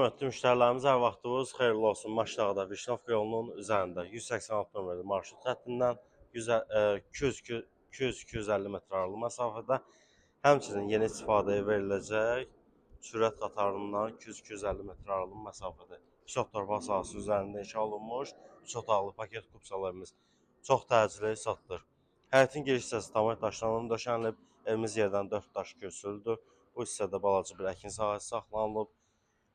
Hörmətli müştərilərimiz, hər vaxtınız xeyirli olsun. Maşdağda Vişnovka yolunun üzərində 186 nömrəli marşrut xəttindən 200-250 metr aralı məsafədə, həmçinin yeni istifadəyə veriləcək sürət qatarından 200-250 metr aralı məsafədə 2 torpaq sahəsi üzərində inşa olunmuş 3 otaqlı paket kupsalarımız çox təcili satılır. Həyətin giriş hissəsi tamamilə daşlarla döşənilib, evimiz yerdən 4 daş köçürüldür. Bu hissədə balaca bir əkin sahəsi saxlanılıb.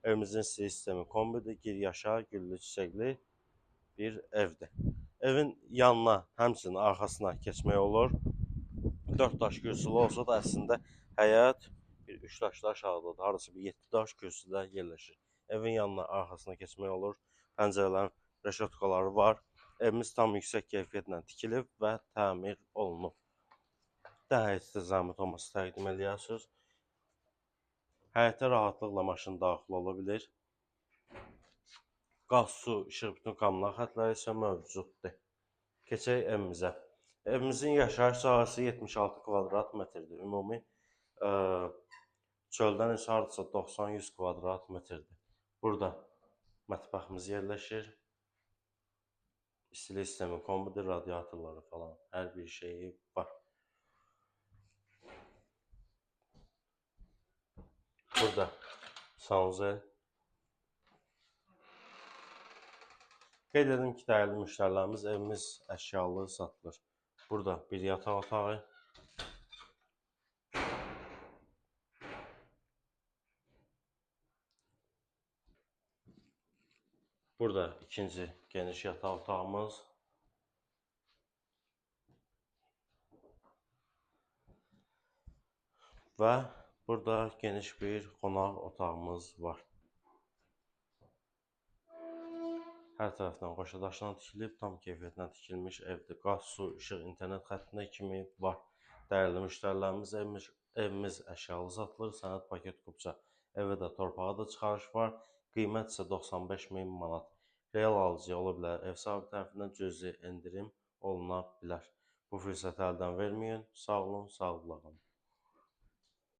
Evimizin sistemi kombidir, gir yaşa, güllü çiçəkli bir evdir. Evin yanına, həmçinin arxasına keçmək olur. 4 daş kürsülü olsa da əslində həyət bir 3 daşlı aşağıdadır. Harası bir 7 daş kürsüdə yerləşir. Evin yanına, arxasına keçmək olur. Pəncərələrin reşotkaları var. Evimiz tam yüksək keyfiyyətlə tikilib və təmir olunub. Həyətdə zəhmət olmasa təqdim edirsiniz. Həyətə rahatlıqla maşın daxil ola bilir. Qaz, su, işıq, bütün kommunal xətləri isə mövcuddur. Keçək evimizə. Evimizin yaşayış sahəsi 76 kvadrat metrdir. Ümumi çöldən isə hardasa 90-100 kvadrat metrdir. Burada mətbəximiz yerləşir. İstilik sistemi kombidir, radiatorları falan hər bir şeyi var. Burada sanuzel. Qeyd edim ki, dəyərli müştərilərimiz, evimiz əşyalı satılır. Burada bir yataq otağı. Burada ikinci geniş yataq otağımız. Və burada geniş bir qonaq otağımız var. Hər tərəfdən qoşa daşla tikilib, tam keyfiyyətlə tikilmiş evdir. Qaz, su, işıq, internet xəttinə kimi var. Dəyərli müştərilərimiz, evimiz əşyalı satılır. Sənəd paket kupça. Evə də torpağa da çıxarış var. Qiymət isə 95.000 manat. Real alıcı ola bilər. Ev sahibi tərəfindən cüzi endirim oluna bilər. Bu fürsəti əldən verməyin. Sağ olun, sağlıqla qalın.